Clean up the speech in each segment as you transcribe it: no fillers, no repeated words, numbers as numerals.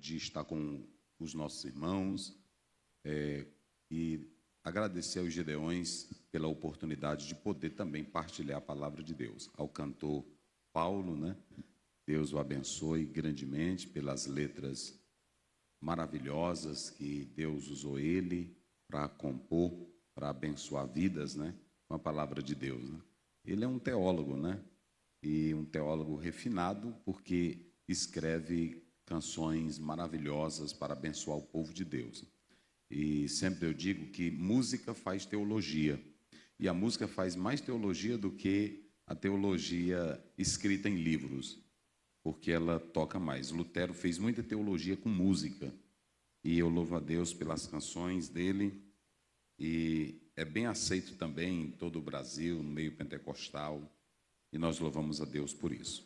de estar com os nossos irmãos e agradecer aos Gideões pela oportunidade de poder também partilhar a palavra de Deus. Ao cantor Paulo, né? Deus o abençoe grandemente pelas letras maravilhosas que Deus usou ele para compor, para abençoar vidas, né? Com a palavra de Deus, né? Ele é um teólogo, né? E um teólogo refinado, porque escreve canções maravilhosas para abençoar o povo de Deus. E sempre eu digo que música faz teologia. E a música faz mais teologia do que a teologia escrita em livros, porque ela toca mais. Lutero fez muita teologia com música. E eu louvo a Deus pelas canções dele. E é bem aceito também em todo o Brasil, no meio pentecostal. E nós louvamos a Deus por isso.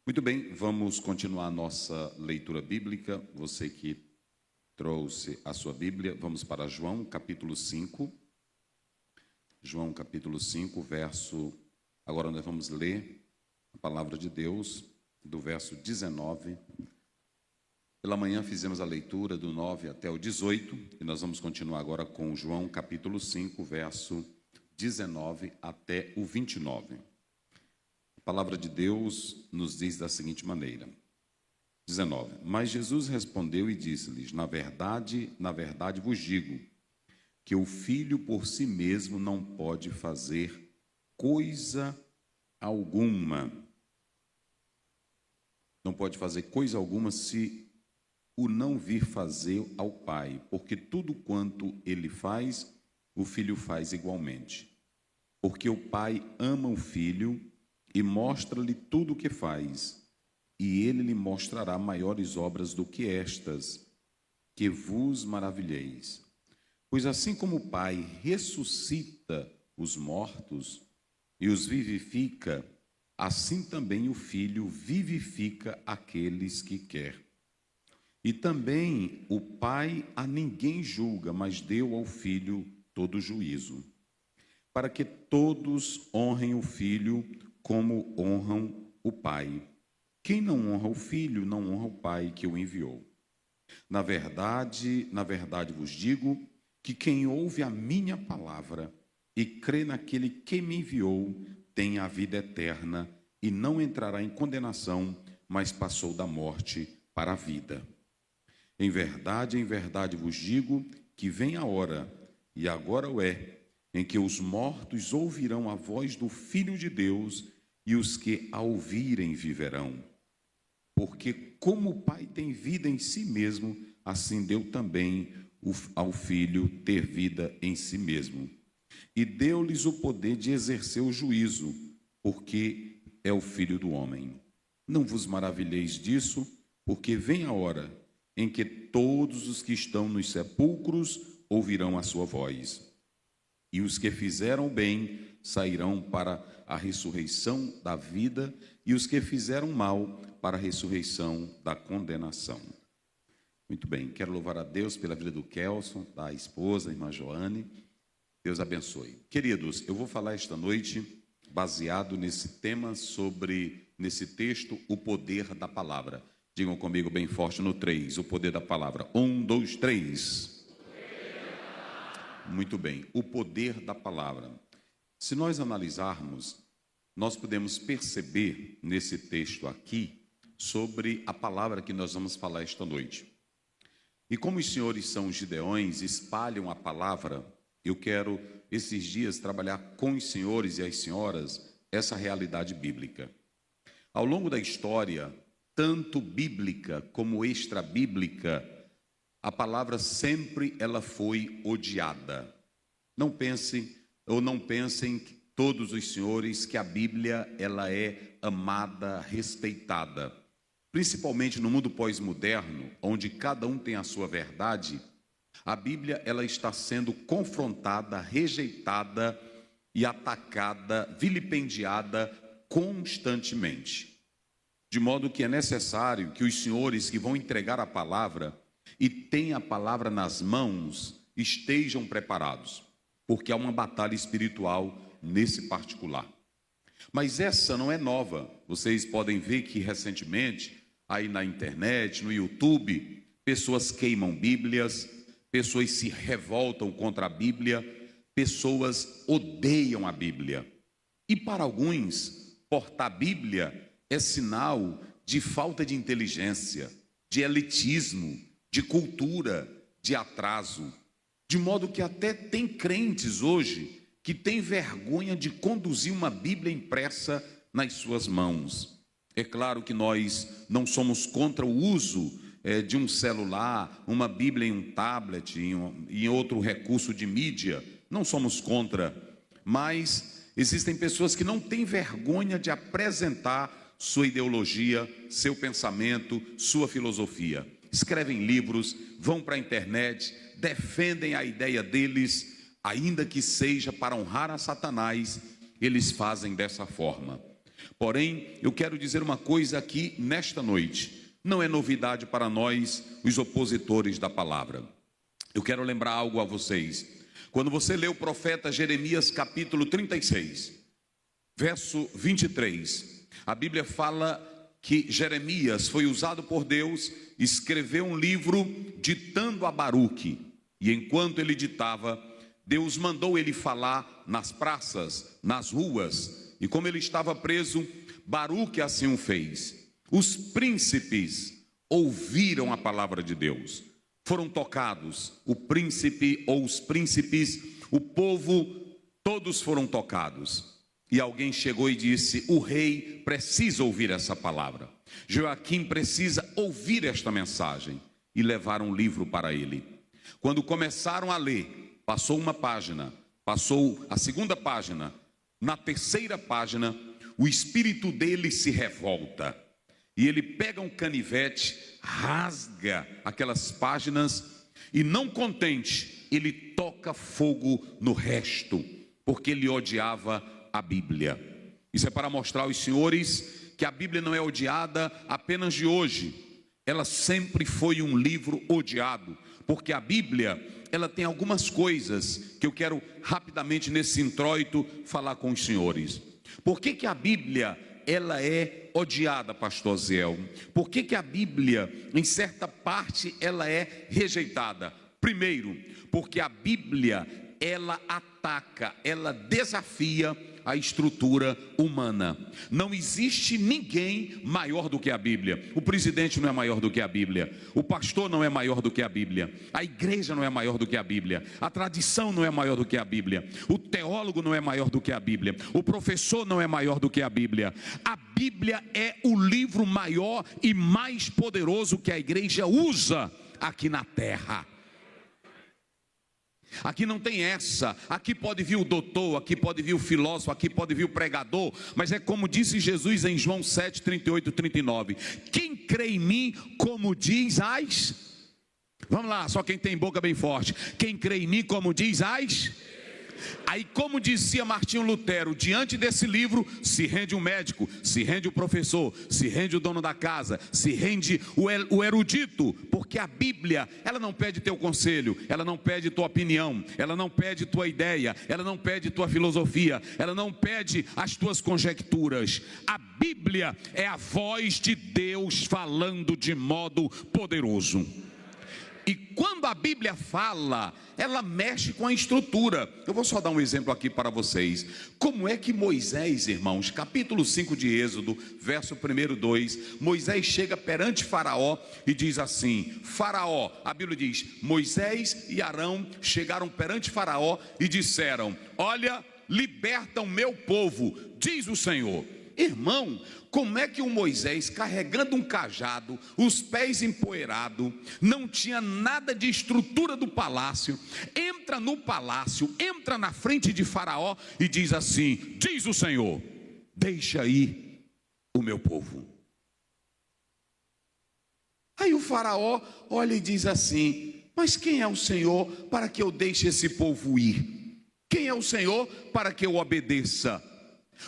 Muito bem, vamos continuar a nossa leitura bíblica. Você que trouxe a sua Bíblia, vamos para João, capítulo 5. João, capítulo 5, verso... Agora nós vamos ler a palavra de Deus, do verso 19. Pela manhã fizemos a leitura do 9 até o 18, e nós vamos continuar agora com João, capítulo 5, verso 19 até o 29. A palavra de Deus nos diz da seguinte maneira, 19. Mas Jesus respondeu e disse-lhes, na verdade vos digo, que o Filho por si mesmo não pode fazer coisa alguma. Não pode fazer coisa alguma se o não vir fazer ao Pai, porque tudo quanto ele faz, o Filho faz igualmente. Porque o Pai ama o Filho e mostra-lhe tudo o que faz, e ele lhe mostrará maiores obras do que estas, que vos maravilheis. Pois assim como o Pai ressuscita os mortos e os vivifica, assim também o Filho vivifica aqueles que quer. E também o Pai a ninguém julga, mas deu ao Filho todo juízo, para que todos honrem o Filho como honram o Pai. Quem não honra o Filho, não honra o Pai que o enviou. Na verdade vos digo que quem ouve a minha palavra e crê naquele que me enviou, tem a vida eterna e não entrará em condenação, mas passou da morte para a vida. Em verdade vos digo que vem a hora, e agora o é, em que os mortos ouvirão a voz do Filho de Deus, e os que a ouvirem viverão. Porque como o Pai tem vida em si mesmo, assim deu também ao Filho ter vida em si mesmo. E deu-lhes o poder de exercer o juízo, porque é o Filho do homem. Não vos maravilheis disso, porque vem a hora em que todos os que estão nos sepulcros ouvirão a sua voz. E os que fizeram bem sairão para a ressurreição da vida, e os que fizeram mal para a ressurreição da condenação. Muito bem, quero louvar a Deus pela vida do Kelson, da esposa, a irmã Joane. Deus abençoe. Queridos, eu vou falar esta noite baseado nesse tema nesse texto, o poder da palavra. Digam comigo bem forte no 3, o poder da palavra. 1, 2, 3. Muito bem, o poder da palavra. Se nós analisarmos, nós podemos perceber nesse texto aqui sobre a palavra que nós vamos falar esta noite. E como os senhores são gideões, espalham a palavra, eu quero, esses dias, trabalhar com os senhores e as senhoras essa realidade bíblica. Ao longo da história, tanto bíblica como extrabíblica, a palavra sempre ela foi odiada. Não pensem todos os senhores que a Bíblia ela é amada, respeitada. Principalmente no mundo pós-moderno, onde cada um tem a sua verdade, a Bíblia ela está sendo confrontada, rejeitada e atacada, vilipendiada constantemente. De modo que é necessário que os senhores que vão entregar a palavra e têm a palavra nas mãos estejam preparados, porque há uma batalha espiritual nesse particular. Mas essa não é nova. Vocês podem ver que recentemente, aí na internet, no YouTube, pessoas queimam Bíblias, pessoas se revoltam contra a Bíblia, pessoas odeiam a Bíblia. E para alguns, portar a Bíblia é sinal de falta de inteligência, de elitismo, de cultura, de atraso. De modo que até tem crentes hoje que têm vergonha de conduzir uma Bíblia impressa nas suas mãos. É claro que nós não somos contra o uso de um celular, uma Bíblia em um tablet, em outro recurso de mídia. Não somos contra, mas existem pessoas que não têm vergonha de apresentar sua ideologia, seu pensamento, sua filosofia. Escrevem livros, vão para a internet, defendem a ideia deles, ainda que seja para honrar a Satanás, eles fazem dessa forma. Porém, eu quero dizer uma coisa aqui nesta noite, não é novidade para nós, os opositores da palavra. Eu quero lembrar algo a vocês. Quando você lê o profeta Jeremias capítulo 36, verso 23, a Bíblia fala que Jeremias foi usado por Deus, escreveu um livro ditando a Baruque, e enquanto ele ditava, Deus mandou ele falar nas praças, nas ruas, e como ele estava preso, Baruque assim o fez. Os príncipes ouviram a palavra de Deus, foram tocados, o príncipe ou os príncipes, o povo, todos foram tocados. E alguém chegou e disse: o rei precisa ouvir essa palavra, Joaquim precisa ouvir esta mensagem. E levaram um livro para ele. Quando começaram a ler, passou uma página, passou a segunda página, na terceira página, o espírito dele se revolta. E ele pega um canivete, rasga aquelas páginas e, não contente, ele toca fogo no resto, porque ele odiava a Bíblia. Isso é para mostrar aos senhores que a Bíblia não é odiada apenas de hoje. Ela sempre foi um livro odiado, porque a Bíblia, ela tem algumas coisas que eu quero rapidamente nesse introito falar com os senhores. Por que a Bíblia ela é odiada, pastor Ziel? Por que a Bíblia, em certa parte, ela é rejeitada? Primeiro, porque a Bíblia, ela ataca, ela desafia a estrutura humana. Não existe ninguém maior do que a Bíblia. O presidente não é maior do que a Bíblia. O pastor não é maior do que a Bíblia. A igreja não é maior do que a Bíblia. A tradição não é maior do que a Bíblia. O teólogo não é maior do que a Bíblia. O professor não é maior do que a Bíblia. A Bíblia é o livro maior e mais poderoso que a igreja usa aqui na terra. Aqui não tem essa, aqui pode vir o doutor, aqui pode vir o filósofo, aqui pode vir o pregador, mas é como disse Jesus em João 7, 38, 39, quem crê em mim, como diz as, vamos lá, só quem tem boca bem forte, quem crê em mim, como diz as, aí como dizia Martinho Lutero, diante desse livro, se rende o médico, se rende o professor, se rende o dono da casa, se rende o erudito, porque a Bíblia, ela não pede teu conselho, ela não pede tua opinião, ela não pede tua ideia, ela não pede tua filosofia, ela não pede as tuas conjecturas. A Bíblia é a voz de Deus falando de modo poderoso. E quando a Bíblia fala, ela mexe com a estrutura. Eu vou só dar um exemplo aqui para vocês. Como é que Moisés, irmãos, capítulo 5 de Êxodo, verso 1, 2, Moisés chega perante Faraó e diz assim, Faraó, a Bíblia diz, Moisés e Arão chegaram perante Faraó e disseram, olha, liberta o meu povo, diz o Senhor. Irmão, como é que o Moisés, carregando um cajado, os pés empoeirados, não tinha nada de estrutura do palácio, entra no palácio, entra na frente de Faraó e diz assim, diz o Senhor, deixa aí o meu povo. Aí o Faraó olha e diz assim, mas quem é o Senhor para que eu deixe esse povo ir? Quem é o Senhor para que eu obedeça?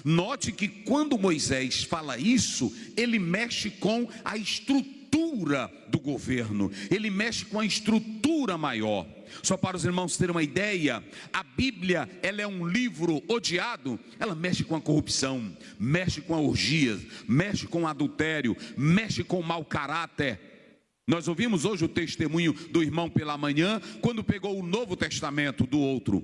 Note que quando Moisés fala isso, ele mexe com a estrutura do governo, ele mexe com a estrutura maior. Só para os irmãos terem uma ideia, a Bíblia, ela é um livro odiado, ela mexe com a corrupção, mexe com a orgia, mexe com o adultério, mexe com o mau caráter. Nós ouvimos hoje o testemunho do irmão pela manhã, quando pegou o Novo Testamento do outro.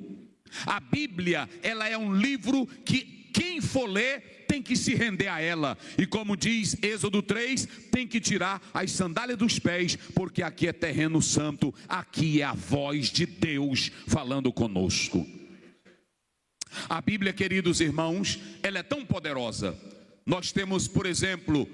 A Bíblia, ela é um livro que quem for ler tem que se render a ela. E como diz Êxodo 3, tem que tirar as sandálias dos pés, porque aqui é terreno santo, aqui é a voz de Deus falando conosco. A Bíblia, queridos irmãos, ela é tão poderosa. Nós temos, por exemplo,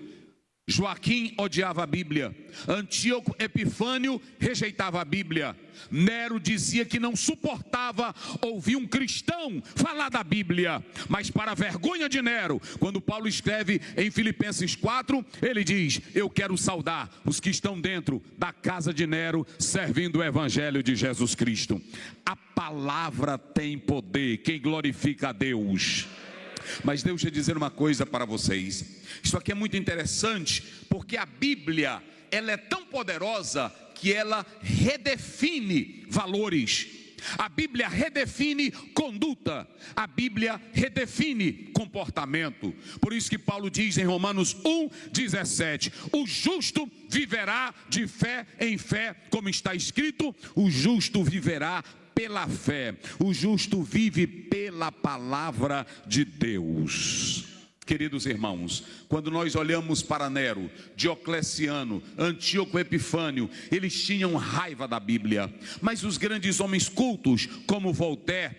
Joaquim odiava a Bíblia, Antíoco Epifânio rejeitava a Bíblia, Nero dizia que não suportava ouvir um cristão falar da Bíblia. Mas para a vergonha de Nero, quando Paulo escreve em Filipenses 4, ele diz: eu quero saudar os que estão dentro da casa de Nero, servindo o Evangelho de Jesus Cristo. A palavra tem poder, quem glorifica a Deus. Mas deixa eu dizer uma coisa para vocês. Isso aqui é muito interessante, porque a Bíblia, ela é tão poderosa que ela redefine valores. A Bíblia redefine conduta. A Bíblia redefine comportamento. Por isso que Paulo diz em Romanos 1:17: o justo viverá de fé em fé, como está escrito, o justo viverá pela fé. O justo vive pela palavra de Deus. Queridos irmãos, quando nós olhamos para Nero, Diocleciano, Antíoco Epifânio, eles tinham raiva da Bíblia. Mas os grandes homens cultos, como Voltaire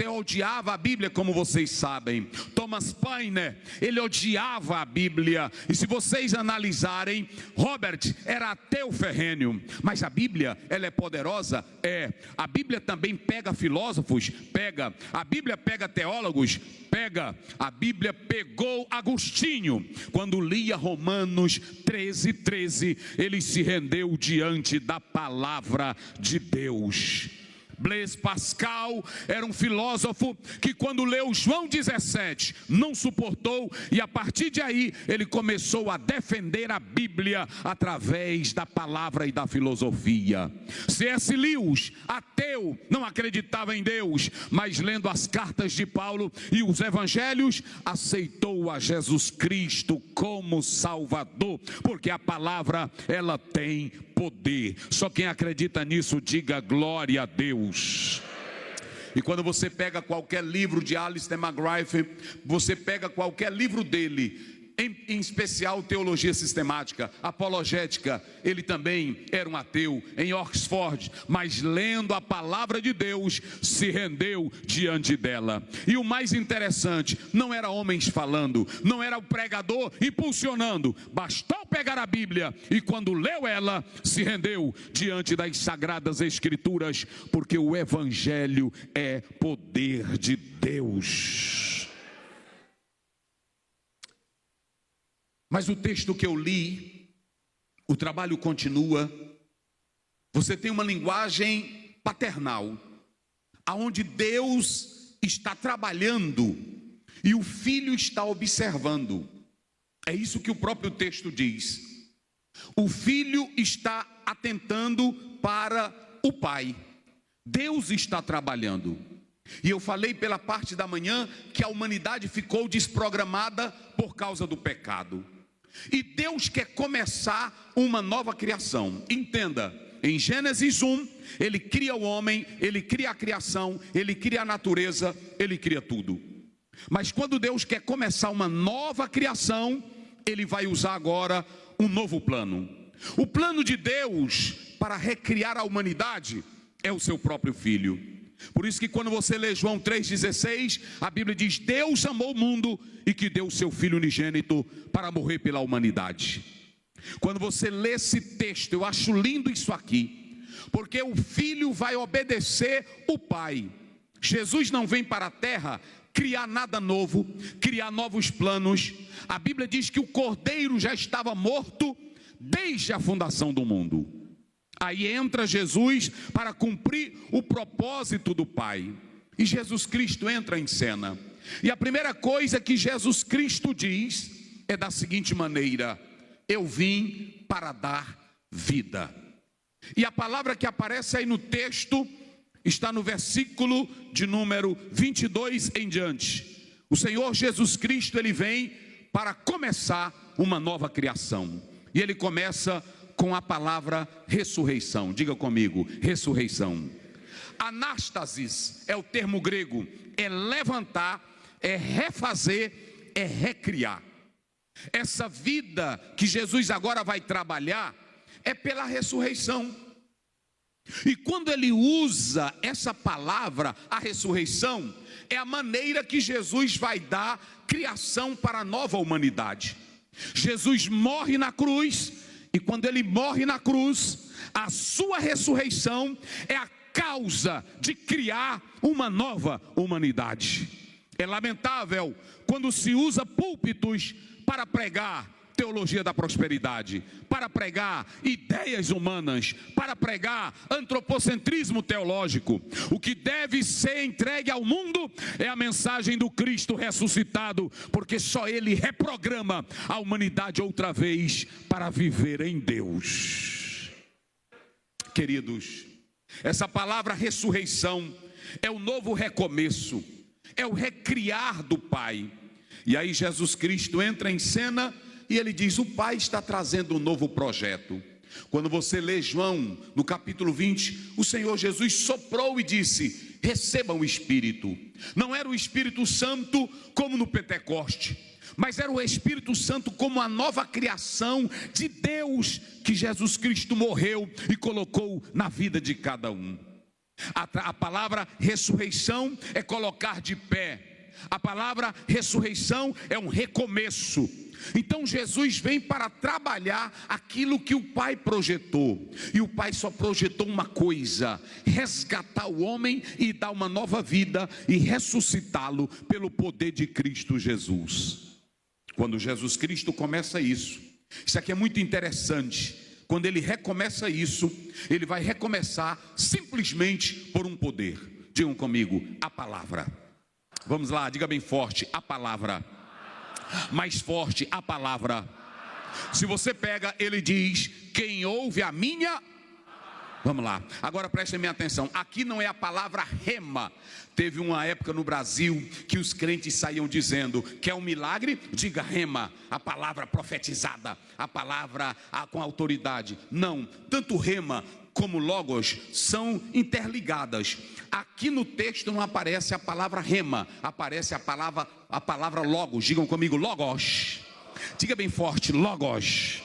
odiava a Bíblia, como vocês sabem. Thomas Paine, ele odiava a Bíblia. E se vocês analisarem, Robert era ateu ferrêneo. Mas a Bíblia, ela é poderosa? É. A Bíblia também pega filósofos? Pega. A Bíblia pega teólogos? Pega. A Bíblia pegou Agostinho, quando lia Romanos 13:13, ele se rendeu diante da palavra de Deus. Blaise Pascal era um filósofo que, quando leu João 17, não suportou, e a partir de aí ele começou a defender a Bíblia através da palavra e da filosofia. C.S. Lewis, ateu, não acreditava em Deus, mas lendo as cartas de Paulo e os evangelhos, aceitou a Jesus Cristo como Salvador, porque a palavra, ela tem poder. Só quem acredita nisso, diga glória a Deus. E quando você pega qualquer livro de Alistair McGrath, você pega qualquer livro dele, em especial teologia sistemática, apologética, ele também era um ateu em Oxford, mas lendo a palavra de Deus, se rendeu diante dela. E o mais interessante, não era homens falando, não era o pregador impulsionando, bastou pegar a Bíblia, e quando leu ela, se rendeu diante das sagradas escrituras, porque o Evangelho é poder de Deus. Mas o texto que eu li, o trabalho continua. Você tem uma linguagem paternal, aonde Deus está trabalhando e o filho está observando. É isso que o próprio texto diz. O filho está atentando para o pai. Deus está trabalhando. E eu falei pela parte da manhã que a humanidade ficou desprogramada por causa do pecado. E Deus quer começar uma nova criação. Entenda, em Gênesis 1, Ele cria o homem, Ele cria a criação, Ele cria a natureza, Ele cria tudo. Mas quando Deus quer começar uma nova criação, Ele vai usar agora um novo plano. O plano de Deus para recriar a humanidade é o seu próprio Filho. Por isso que quando você lê João 3,16, a Bíblia diz: Deus amou o mundo e que deu o seu Filho unigênito para morrer pela humanidade. Quando você lê esse texto, eu acho lindo isso aqui, porque o Filho vai obedecer o Pai. Jesus não vem para a terra criar nada novo, criar novos planos. A Bíblia diz que o Cordeiro já estava morto desde a fundação do mundo. Aí entra Jesus para cumprir o propósito do Pai. E Jesus Cristo entra em cena. E a primeira coisa que Jesus Cristo diz é da seguinte maneira: eu vim para dar vida. E a palavra que aparece aí no texto está no versículo de número 22 em diante. O Senhor Jesus Cristo, Ele vem para começar uma nova criação. E Ele começa com a palavra ressurreição. Diga comigo, ressurreição. Anástasis é o termo grego, é levantar, é refazer, é recriar. Essa vida que Jesus agora vai trabalhar é pela ressurreição. E quando ele usa essa palavra, a ressurreição, é a maneira que Jesus vai dar criação para a nova humanidade. Jesus morre na cruz, e quando ele morre na cruz, a sua ressurreição é a causa de criar uma nova humanidade. É lamentável quando se usa púlpitos para pregar teologia da prosperidade, para pregar ideias humanas, para pregar antropocentrismo teológico. O que deve ser entregue ao mundo é a mensagem do Cristo ressuscitado, porque só Ele reprograma a humanidade outra vez para viver em Deus. Queridos, essa palavra ressurreição é o novo recomeço, é o recriar do Pai. E aí Jesus Cristo entra em cena e ele diz: o Pai está trazendo um novo projeto. Quando você lê João, no capítulo 20, o Senhor Jesus soprou e disse: recebam o Espírito. Não era o Espírito Santo como no Pentecoste, mas era o Espírito Santo como a nova criação de Deus que Jesus Cristo morreu e colocou na vida de cada um. A palavra ressurreição é colocar de pé. A palavra ressurreição é um recomeço. Então Jesus vem para trabalhar aquilo que o Pai projetou. E o Pai só projetou uma coisa: resgatar o homem e dar uma nova vida e ressuscitá-lo pelo poder de Cristo Jesus. Quando Jesus Cristo começa isso aqui é muito interessante. Quando ele recomeça isso, ele vai recomeçar simplesmente por um poder. Digam comigo, a palavra. Vamos lá, diga bem forte, a palavra. Mais forte, a palavra. Se você pega, ele diz: quem ouve a minha... Vamos lá, agora prestem minha atenção. Aqui não é a palavra rema. Teve uma época no Brasil que os crentes saíam dizendo: quer um milagre? Diga rema, a palavra profetizada, a palavra com autoridade. Não, tanto rema como logos são interligadas. Aqui no texto não aparece a palavra rema, aparece a palavra logos. Digam comigo, logos. Diga bem forte, logos.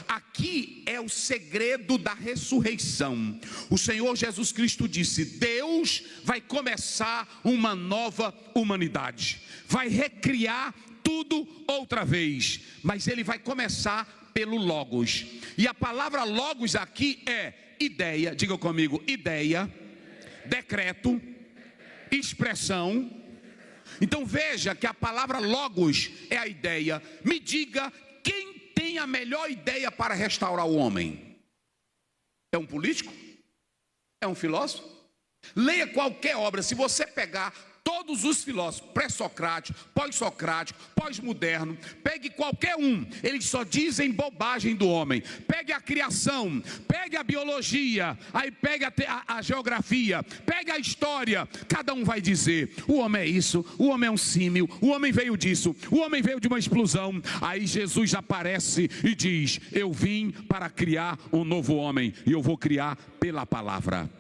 Aqui é o segredo da ressurreição. O Senhor Jesus Cristo disse: Deus vai começar uma nova humanidade, vai recriar tudo outra vez, mas Ele vai começar pelo logos. E a palavra logos aqui é ideia. Diga comigo, ideia, decreto, expressão. Então veja que a palavra logos é a ideia. Me diga, quem tem a melhor ideia para restaurar o homem? É um político? É um filósofo? Leia qualquer obra. Se você pegar todos os filósofos, pré-socrático, pós-socrático, pós-moderno, pegue qualquer um, eles só dizem bobagem do homem. Pegue a criação, pegue a biologia, aí pegue a geografia, pegue a história. Cada um vai dizer: o homem é isso, o homem é um símil, o homem veio disso, o homem veio de uma explosão. Aí Jesus aparece e diz: eu vim para criar um novo homem, e eu vou criar pela palavra.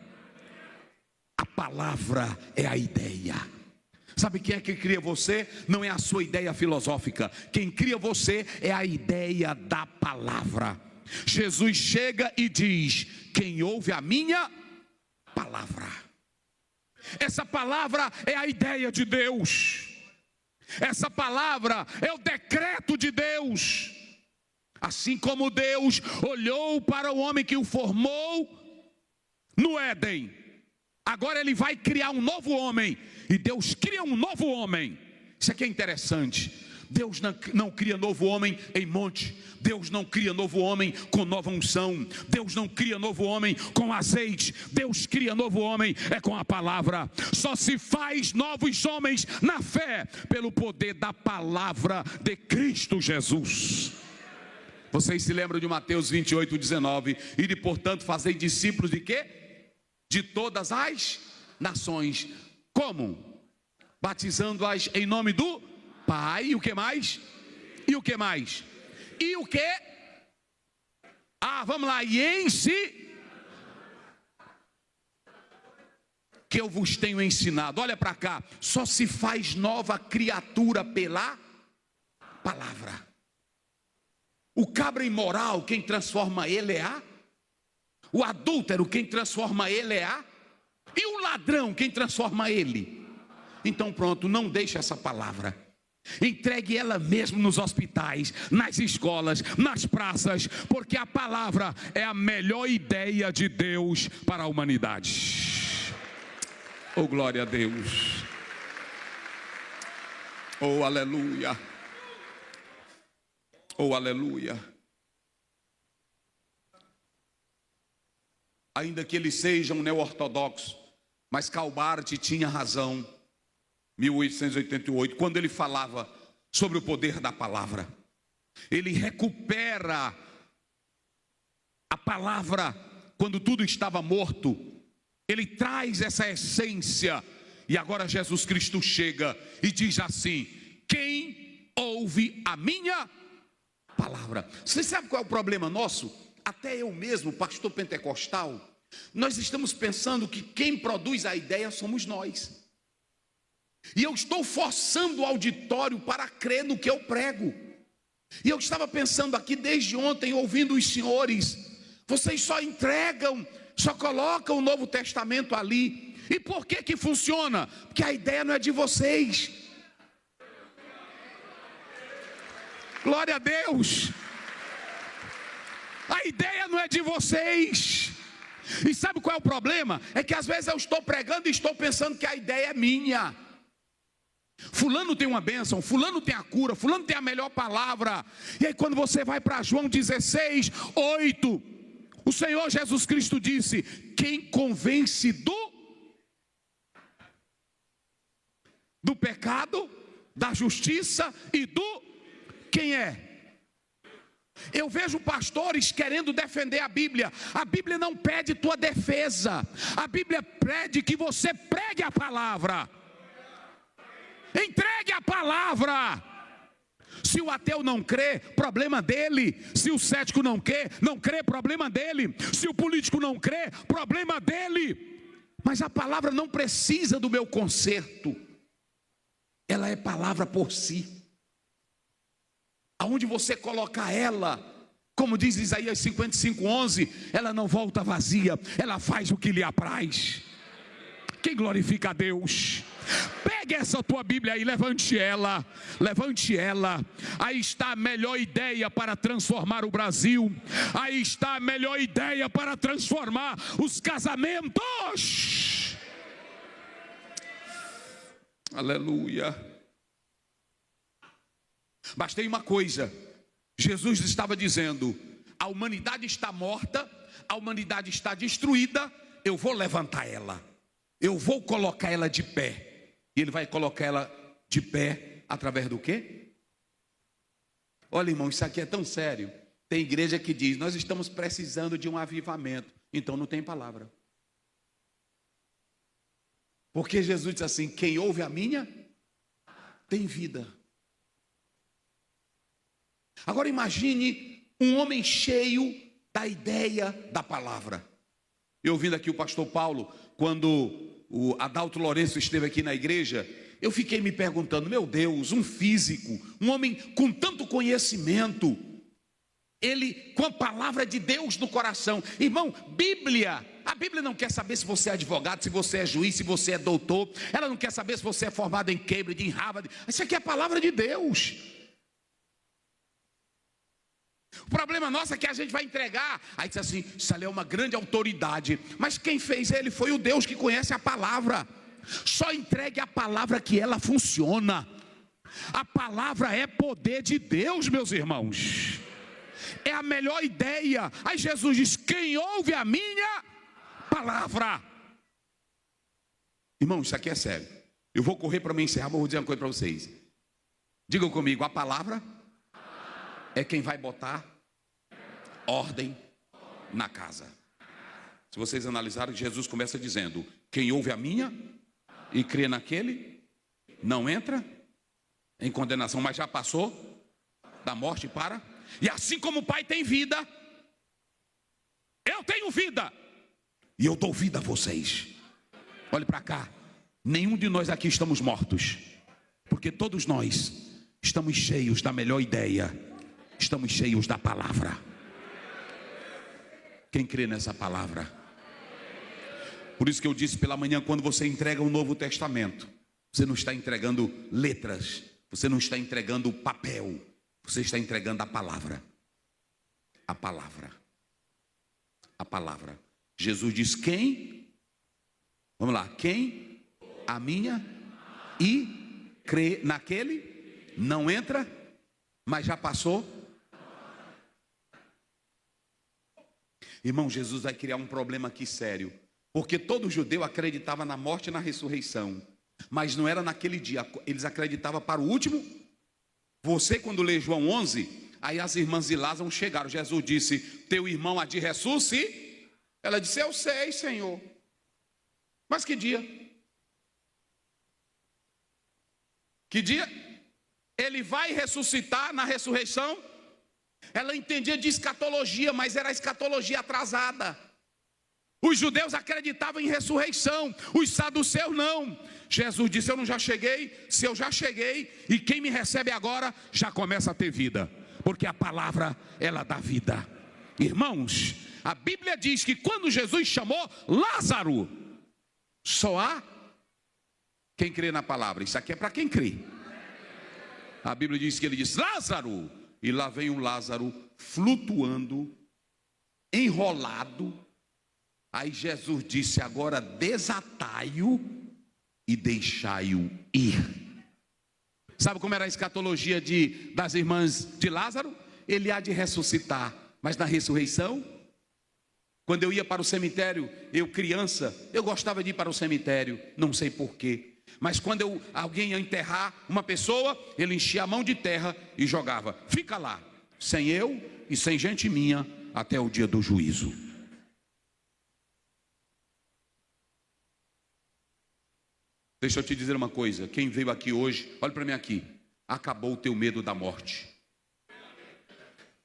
A palavra é a ideia. Sabe quem é que cria você? Não é a sua ideia filosófica. Quem cria você é a ideia da palavra. Jesus chega e diz: quem ouve a minha palavra. Essa palavra é a ideia de Deus. Essa palavra é o decreto de Deus. Assim como Deus olhou para o homem que o formou no Éden, agora Ele vai criar um novo homem. E Deus cria um novo homem. Isso aqui é interessante. Deus não cria novo homem em monte. Deus não cria novo homem com nova unção. Deus não cria novo homem com azeite. Deus cria novo homem com a palavra. Só se faz novos homens na fé pelo poder da palavra de Cristo Jesus. Vocês se lembram de Mateus 28:19? E portanto fazei discípulos de quê? De todas as nações. Como? Batizando-as em nome do Pai. E o que mais? E o que mais? E o que? Vamos lá, e que eu vos tenho ensinado. Olha para cá, só se faz nova criatura pela palavra. O cabra imoral, quem transforma ele é o adúltero, quem transforma ele é e o ladrão, quem transforma ele. Então pronto, não deixe essa palavra. Entregue ela mesmo nos hospitais, nas escolas, nas praças, porque a palavra é a melhor ideia de Deus para a humanidade. Oh, glória a Deus. Oh, aleluia. Oh, aleluia. Ainda que ele seja um neo-ortodoxo, mas Karl Barth tinha razão. 1888, quando ele falava sobre o poder da palavra. Ele recupera a palavra quando tudo estava morto. Ele traz essa essência. E agora Jesus Cristo chega e diz assim: quem ouve a minha palavra. Você sabe qual é o problema nosso? Até eu mesmo, pastor pentecostal, nós estamos pensando que quem produz a ideia somos nós. E eu estou forçando o auditório para crer no que eu prego. E eu estava pensando aqui desde ontem, ouvindo os senhores, vocês só entregam, só colocam o Novo Testamento ali. E por que que funciona? Porque a ideia não é de vocês. Glória a Deus. A ideia não é de vocês. E sabe qual é o problema? É que às vezes eu estou pregando e estou pensando que a ideia é minha. Fulano tem uma bênção, fulano tem a cura, fulano tem a melhor palavra. E aí quando você vai para João 16, 8, o Senhor Jesus Cristo disse: quem convence do pecado, da justiça e do... Quem é? Eu vejo pastores querendo defender a Bíblia. A Bíblia não pede tua defesa. A Bíblia pede que você pregue a palavra. Entregue a palavra. Se o ateu não crê, problema dele. Se o cético não crê, problema dele. Se o político não crê, problema dele. Mas a palavra não precisa do meu conserto. Ela é palavra por si. Aonde você colocar ela, como diz Isaías 55:11, ela não volta vazia, ela faz o que lhe apraz. Quem glorifica a Deus? Pegue essa tua Bíblia aí, levante ela. Aí está a melhor ideia para transformar o Brasil. Aí está a melhor ideia para transformar os casamentos. Aleluia. Mas tem uma coisa, Jesus estava dizendo: a humanidade está morta, a humanidade está destruída, eu vou levantar ela, eu vou colocar ela de pé. E ele vai colocar ela de pé através do quê? Olha, irmão, isso aqui é tão sério. Tem igreja que diz: nós estamos precisando de um avivamento. Então não tem palavra. Porque Jesus diz assim: quem ouve a minha, tem vida. Agora imagine um homem cheio da ideia da palavra. Eu ouvindo aqui o pastor Paulo, quando o Adalto Lourenço esteve aqui na igreja, eu fiquei me perguntando: meu Deus, um físico, um homem com tanto conhecimento, ele com a palavra de Deus no coração. Irmão, a Bíblia não quer saber se você é advogado, se você é juiz, se você é doutor. Ela não quer saber se você é formado em Cambridge, em Harvard. Isso aqui é a palavra de Deus. O problema nosso é que a gente vai entregar, aí diz assim: isso ali é uma grande autoridade. Mas quem fez ele foi o Deus que conhece a palavra. Só entregue a palavra que ela funciona. A palavra é poder de Deus, meus irmãos. É a melhor ideia. Aí Jesus diz: quem ouve a minha palavra. Irmão, isso aqui é sério. Eu vou correr para me encerrar, mas vou dizer uma coisa para vocês. Digam comigo: a palavra é quem vai botar ordem na casa. Se vocês analisarem, Jesus começa dizendo: quem ouve a minha e crê naquele, não entra em condenação, mas já passou da morte para... E assim como o Pai tem vida, tenho vida e eu dou vida a vocês. Olhe para cá, nenhum de nós aqui estamos mortos, porque todos nós estamos cheios da melhor ideia, estamos cheios da palavra. Quem crê nessa palavra? Por isso que eu disse pela manhã, quando você entrega o Novo Testamento, você não está entregando letras, você não está entregando papel, você está entregando a palavra. A palavra. A palavra. Jesus diz: quem? Vamos lá, quem? A minha e crê naquele, não entra, mas já passou. Irmão, Jesus vai criar um problema aqui sério, porque todo judeu acreditava na morte e na ressurreição, mas não era naquele dia, eles acreditavam para o último. Você, quando lê João 11, aí as irmãs de Lázaro chegaram, Jesus disse: teu irmão há de ressuscitar. Ela disse: eu sei, Senhor, mas que dia? Que dia? Ele vai ressuscitar na ressurreição? Ela entendia de escatologia, mas era escatologia atrasada. Os judeus acreditavam em ressurreição, os saduceus não. Jesus disse: eu não já cheguei? Se eu já cheguei, e quem me recebe agora já começa a ter vida, porque a palavra, ela dá vida. Irmãos, a Bíblia diz que quando Jesus chamou Lázaro, só há quem crê na palavra. Isso aqui é para quem crê. A Bíblia diz que ele disse: Lázaro, e lá vem o Lázaro flutuando, enrolado. Aí Jesus disse: agora desatai-o e deixai-o ir. Sabe como era a escatologia das irmãs de Lázaro? Ele há de ressuscitar, mas na ressurreição, quando eu ia para o cemitério, eu criança, eu gostava de ir para o cemitério, não sei porquê. Mas quando alguém ia enterrar uma pessoa, ele enchia a mão de terra e jogava. Fica lá, sem eu e sem gente minha, até o dia do juízo. Deixa eu te dizer uma coisa, quem veio aqui hoje, olha para mim aqui, acabou o teu medo da morte.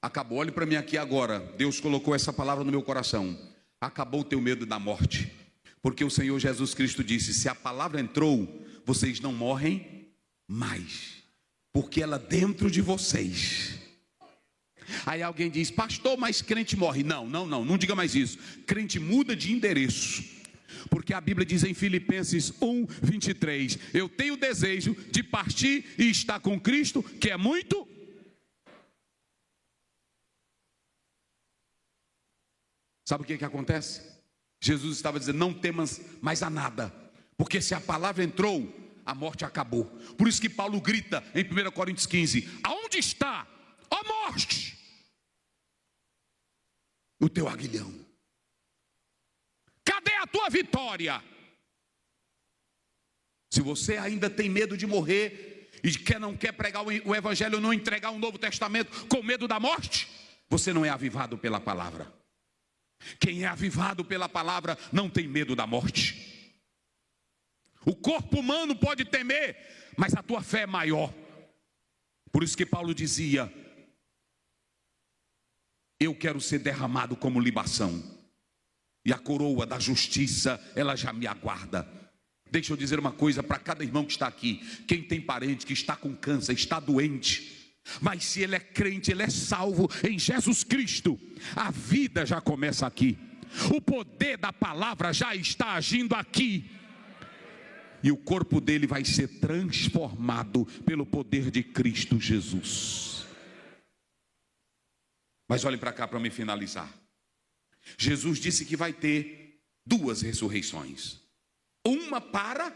Acabou, olhe para mim aqui agora, Deus colocou essa palavra no meu coração. Acabou o teu medo da morte, porque o Senhor Jesus Cristo disse: se a palavra entrou, vocês não morrem mais, porque ela dentro de vocês. Aí alguém diz: pastor, mas crente morre. Não diga mais isso. Crente muda de endereço, porque a Bíblia diz em Filipenses 1:23: eu tenho desejo de partir e estar com Cristo, que é muito. Sabe o que acontece? Jesus estava dizendo: não temas mais a nada, porque se a palavra entrou, a morte acabou. Por isso que Paulo grita em 1 Coríntios 15: aonde está, ó morte, o teu aguilhão? Cadê a tua vitória? Se você ainda tem medo de morrer e não quer pregar o evangelho, não entregar um Novo Testamento com medo da morte, você não é avivado pela palavra. Quem é avivado pela palavra não tem medo da morte. O corpo humano pode temer, mas a tua fé é maior. Por isso que Paulo dizia: eu quero ser derramado como libação, e a coroa da justiça, ela já me aguarda. Deixa eu dizer uma coisa para cada irmão que está aqui: quem tem parente que está com câncer, está doente, mas se ele é crente, ele é salvo em Jesus Cristo, a vida já começa aqui. O poder da palavra já está agindo aqui, e o corpo dele vai ser transformado pelo poder de Cristo Jesus. Mas olhem para cá para me finalizar. Jesus disse que vai ter duas ressurreições. Uma para,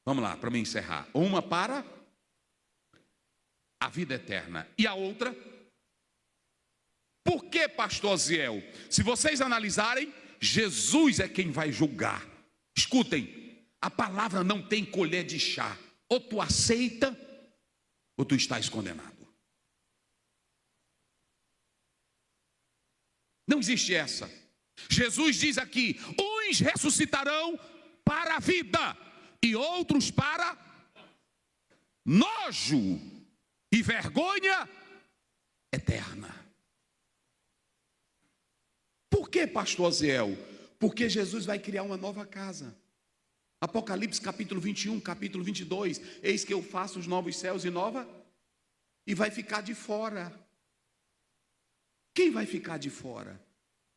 vamos lá, para me encerrar. Uma para a vida eterna. E a outra? Por que, pastor Ziel? Se vocês analisarem, Jesus é quem vai julgar. Escutem, a palavra não tem colher de chá. Ou tu aceita, ou tu estás condenado. Não existe essa. Jesus diz aqui: uns ressuscitarão para a vida, e outros para nojo e vergonha eterna. Por Por que, pastor Aziel? Porque Jesus vai criar uma nova casa. Apocalipse capítulo 21, capítulo 22. Eis que eu faço os novos céus e nova. E vai ficar de fora. Quem vai ficar de fora?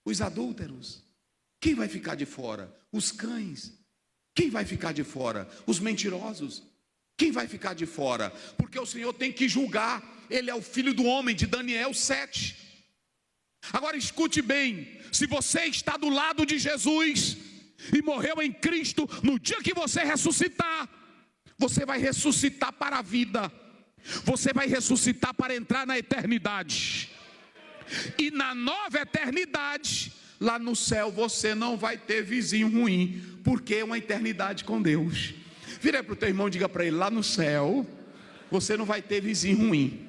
Os adúlteros. Quem vai ficar de fora? Os cães. Quem vai ficar de fora? Os mentirosos. Quem vai ficar de fora? Porque o Senhor tem que julgar. Ele é o filho do homem, de Daniel 7. Agora escute bem. Se você está do lado de Jesus e morreu em Cristo, no dia que você ressuscitar, você vai ressuscitar para a vida. Você vai ressuscitar para entrar na eternidade. E na nova eternidade, lá no céu, você não vai ter vizinho ruim, porque é uma eternidade com Deus. Vira para o teu irmão e diga para ele: lá no céu, você não vai ter vizinho ruim.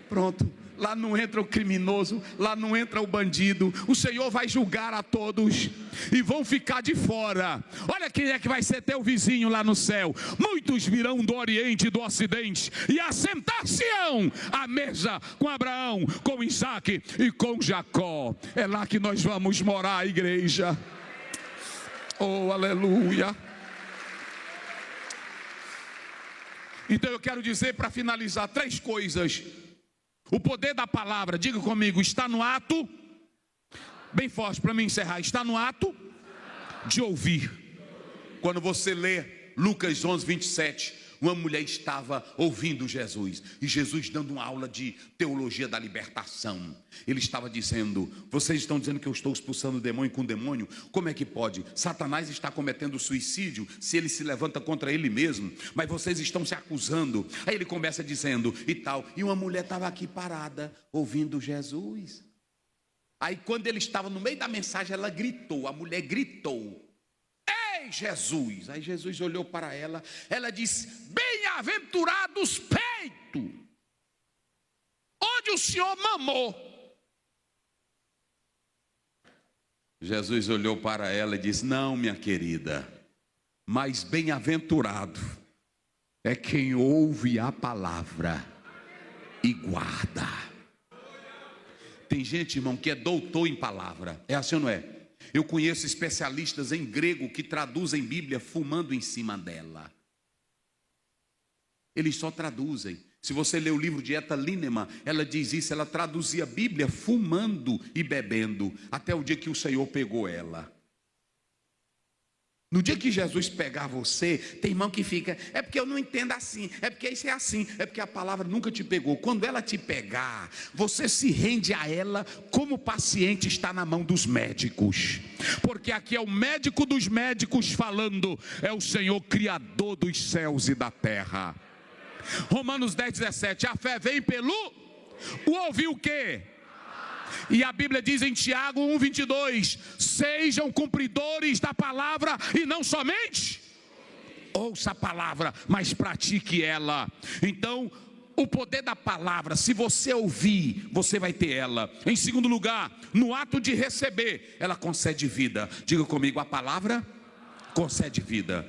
Pronto. Lá não entra o criminoso, lá não entra o bandido. O Senhor vai julgar a todos e vão ficar de fora. Olha quem é que vai ser teu vizinho lá no céu. Muitos virão do Oriente e do Ocidente e assentar-se-ão à mesa com Abraão, com Isaac e com Jacó. É lá que nós vamos morar, igreja. Oh, aleluia. Então eu quero dizer, para finalizar, 3 coisas. O poder da palavra, diga comigo, está no ato, bem forte para mim encerrar, está no ato de ouvir. Quando você lê Lucas 11, 27, uma mulher estava ouvindo Jesus, e Jesus dando uma aula de teologia da libertação. Ele estava dizendo: vocês estão dizendo que eu estou expulsando o demônio com o demônio? Como é que pode? Satanás está cometendo suicídio se ele se levanta contra ele mesmo, mas vocês estão se acusando. Aí ele começa dizendo e tal, e uma mulher estava aqui parada, ouvindo Jesus. Aí quando ele estava no meio da mensagem, ela gritou, a mulher gritou: ei, Jesus! Aí Jesus olhou para ela, ela disse: bem-aventurados peitos, onde o Senhor mamou. Jesus olhou para ela e disse: não, minha querida, mas bem-aventurado é quem ouve a palavra e guarda. Tem gente, irmão, que é doutor em palavra. É assim ou não é? Eu conheço especialistas em grego que traduzem Bíblia fumando em cima dela. Eles só traduzem. Se você ler o livro de Etta Linneman, ela diz isso, ela traduzia a Bíblia fumando e bebendo, até o dia que o Senhor pegou ela. No dia que Jesus pegar você, tem irmão que fica: é porque eu não entendo assim, é porque isso é assim, é porque a palavra nunca te pegou. Quando ela te pegar, você se rende a ela como o paciente está na mão dos médicos. Porque aqui é o médico dos médicos falando, é o Senhor Criador dos céus e da terra. Romanos 10, 17, a fé vem pelo ouvir o quê? E a Bíblia diz em Tiago 1, 22, sejam cumpridores da palavra e não somente ouça a palavra, mas pratique ela. Então, o poder da palavra, se você ouvir, você vai ter ela. Em segundo lugar, no ato de receber, ela concede vida. Diga comigo, a palavra concede vida.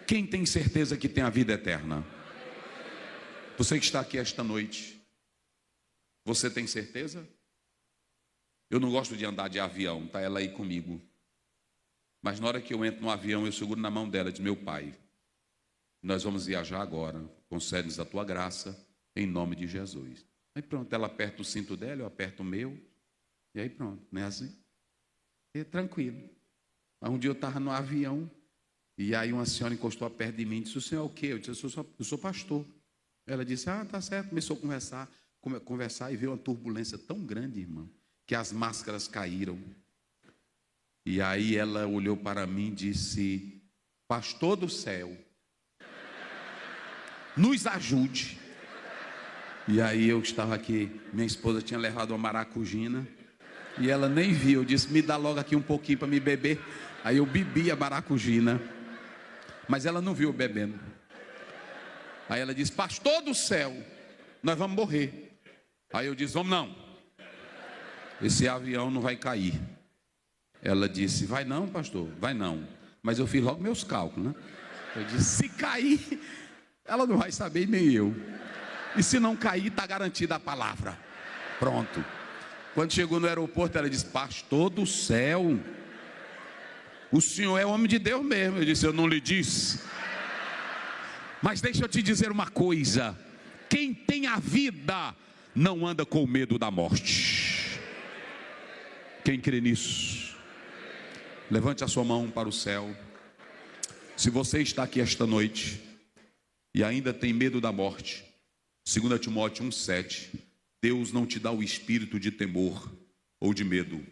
Quem tem certeza que tem a vida eterna? Você que está aqui esta noite, você tem certeza? Eu não gosto de andar de avião, está ela aí comigo. Mas na hora que eu entro no avião, eu seguro na mão dela, diz: meu pai, nós vamos viajar agora, concede-nos a tua graça, em nome de Jesus. Aí pronto, ela aperta o cinto dela, eu aperto o meu, e aí pronto, não é assim? É tranquilo. Mas um dia eu estava no avião, e aí uma senhora encostou perto de mim e disse: o senhor é o quê? Eu disse: eu sou pastor. Ela disse: ah, tá certo. Começou a conversar e veio uma turbulência tão grande, irmão, que as máscaras caíram. E aí ela olhou para mim e disse: pastor do céu, nos ajude. E aí eu estava aqui, minha esposa tinha levado uma maracujina e ela nem viu. Eu disse: me dá logo aqui um pouquinho para me beber. Aí eu bebi a maracujina, mas ela não viu eu bebendo. Aí ela disse: pastor do céu, nós vamos morrer. Aí eu disse: vamos não, esse avião não vai cair. Ela disse: vai não, pastor, vai não. Mas eu fiz logo meus cálculos, né? Eu disse: se cair, ela não vai saber, nem eu. E se não cair, está garantida a palavra. Pronto. Quando chegou no aeroporto, ela disse: pastor do céu, o senhor é homem de Deus mesmo. Eu disse: eu não lhe disse. Mas deixa eu te dizer uma coisa: quem tem a vida não anda com medo da morte. Quem crê nisso? Levante a sua mão para o céu. Se você está aqui esta noite e ainda tem medo da morte, 2 Timóteo 1,7, Deus não te dá o espírito de temor ou de medo,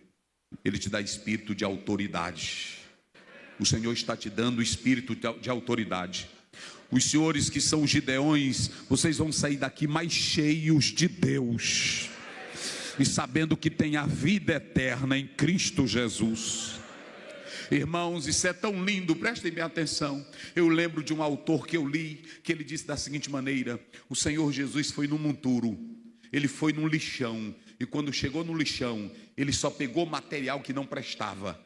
Ele te dá espírito de autoridade. O Senhor está te dando o espírito de autoridade. Os senhores que são gideões, vocês vão sair daqui mais cheios de Deus e sabendo que tem a vida eterna em Cristo Jesus. Irmãos, isso é tão lindo, prestem bem atenção. Eu lembro de um autor que eu li, que ele disse da seguinte maneira: o Senhor Jesus foi num monturo, ele foi num lixão, e quando chegou no lixão, ele só pegou material que não prestava.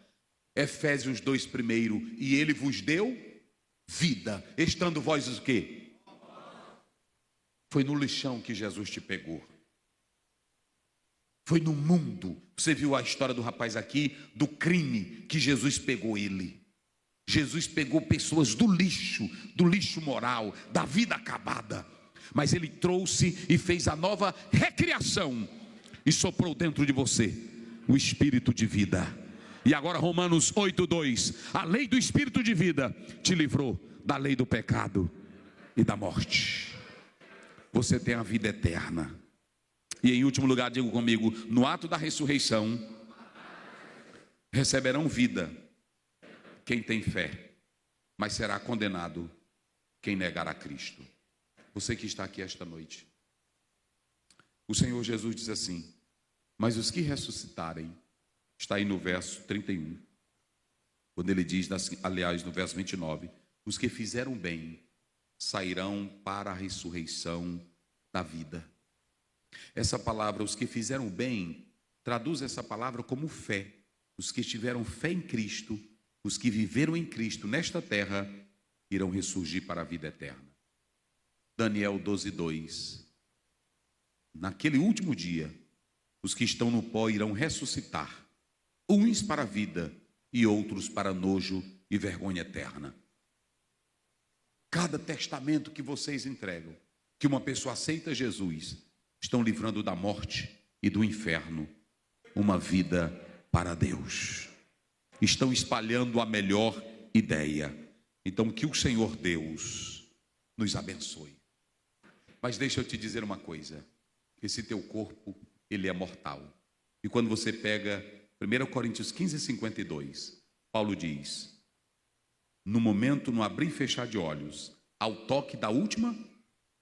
Efésios 2 primeiro, e ele vos deu vida, estando vós o quê? Foi no lixão que Jesus te pegou. Foi no mundo. Você viu a história do rapaz aqui, do crime, que Jesus pegou ele. Jesus pegou pessoas do lixo moral, da vida acabada, mas ele trouxe e fez a nova recriação e soprou dentro de você o espírito de vida. E agora Romanos 8:2, a lei do espírito de vida te livrou da lei do pecado e da morte. Você tem a vida eterna. E em último lugar, digo comigo: no ato da ressurreição receberão vida quem tem fé, mas será condenado quem negar a Cristo. Você que está aqui esta noite, o Senhor Jesus diz assim: mas os que ressuscitarem, está aí no verso 31, quando ele diz, aliás, no verso 29, os que fizeram bem sairão para a ressurreição da vida. Essa palavra, os que fizeram bem, traduz essa palavra como fé. Os que tiveram fé em Cristo, os que viveram em Cristo nesta terra, irão ressurgir para a vida eterna. Daniel 12:2. Naquele último dia, os que estão no pó irão ressuscitar, uns para a vida e outros para nojo e vergonha eterna. Cada testamento que vocês entregam, que uma pessoa aceita Jesus, estão livrando da morte e do inferno uma vida para Deus. Estão espalhando a melhor ideia. Então que o Senhor Deus nos abençoe. Mas deixa eu te dizer uma coisa: esse teu corpo, ele é mortal. E quando você pega 1 Coríntios 15:52, Paulo diz: no momento, no abrir e fechar de olhos, ao toque da última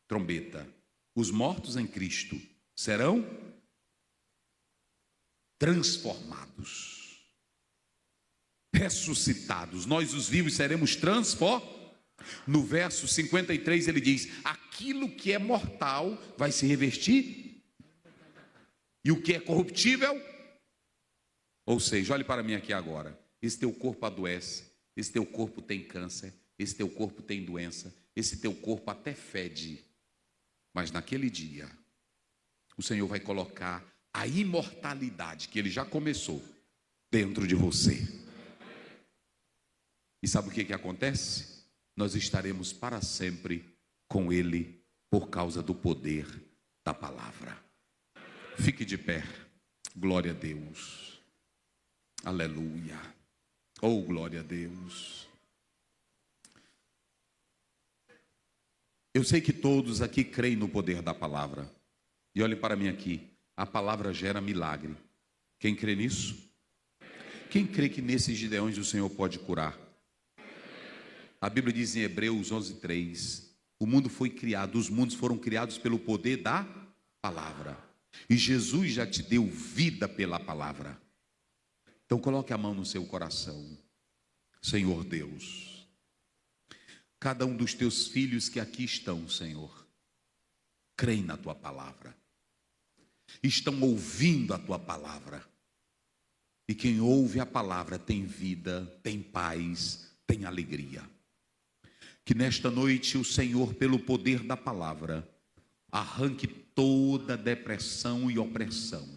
trombeta, os mortos em Cristo serão transformados, ressuscitados. Nós, os vivos, seremos transformados. No verso 53 ele diz: aquilo que é mortal vai se revestir, e o que é corruptível, ou seja, olhe para mim aqui agora, esse teu corpo adoece, esse teu corpo tem câncer, esse teu corpo tem doença, esse teu corpo até fede, mas naquele dia o Senhor vai colocar a imortalidade que Ele já começou dentro de você. E sabe o que acontece? Nós estaremos para sempre com Ele por causa do poder da palavra. Fique de pé. Glória a Deus. Aleluia. Oh, glória a Deus. Eu sei que todos aqui creem no poder da palavra. E olhe para mim aqui, a palavra gera milagre. Quem crê nisso? Quem crê que nesses gideões o Senhor pode curar? A Bíblia diz em Hebreus 11:3, o mundo foi criado, os mundos foram criados pelo poder da palavra. E Jesus já te deu vida pela palavra. Então coloque a mão no seu coração. Senhor Deus, cada um dos teus filhos que aqui estão, Senhor, creem na tua palavra, estão ouvindo a tua palavra, e quem ouve a palavra tem vida, tem paz, tem alegria. Que nesta noite o Senhor, pelo poder da palavra, arranque toda depressão e opressão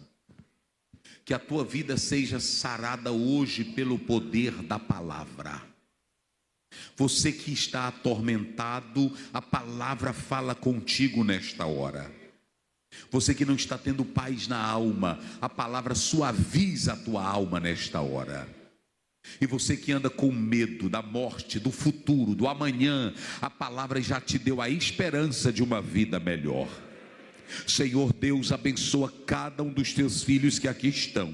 que a tua vida seja sarada hoje pelo poder da palavra. Você que está atormentado, a palavra fala contigo nesta hora. Você que não está tendo paz na alma, a palavra suaviza a tua alma nesta hora. E você que anda com medo da morte, do futuro, do amanhã, a palavra já te deu a esperança de uma vida melhor. Senhor Deus, abençoa cada um dos teus filhos que aqui estão.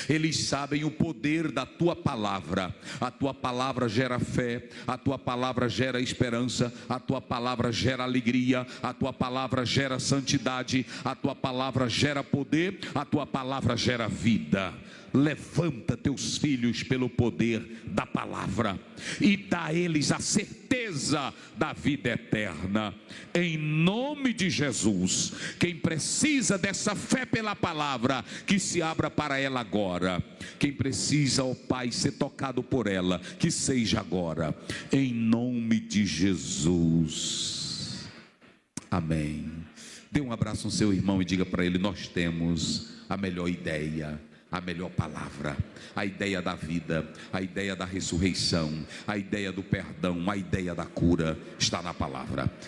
Eles sabem o poder da tua palavra. A tua palavra gera fé, a tua palavra gera esperança, a tua palavra gera alegria, a tua palavra gera santidade, a tua palavra gera poder, a tua palavra gera vida. Levanta teus filhos pelo poder da palavra e dá a eles a certeza da vida eterna, em nome de Jesus. Quem precisa dessa fé pela palavra, que se abra para ela agora. Quem precisa, ó Pai, ser tocado por ela, que seja agora, em nome de Jesus. Amém. Dê um abraço no seu irmão e diga para ele: nós temos a melhor ideia, a melhor palavra, a ideia da vida, a ideia da ressurreição, a ideia do perdão, a ideia da cura está na palavra.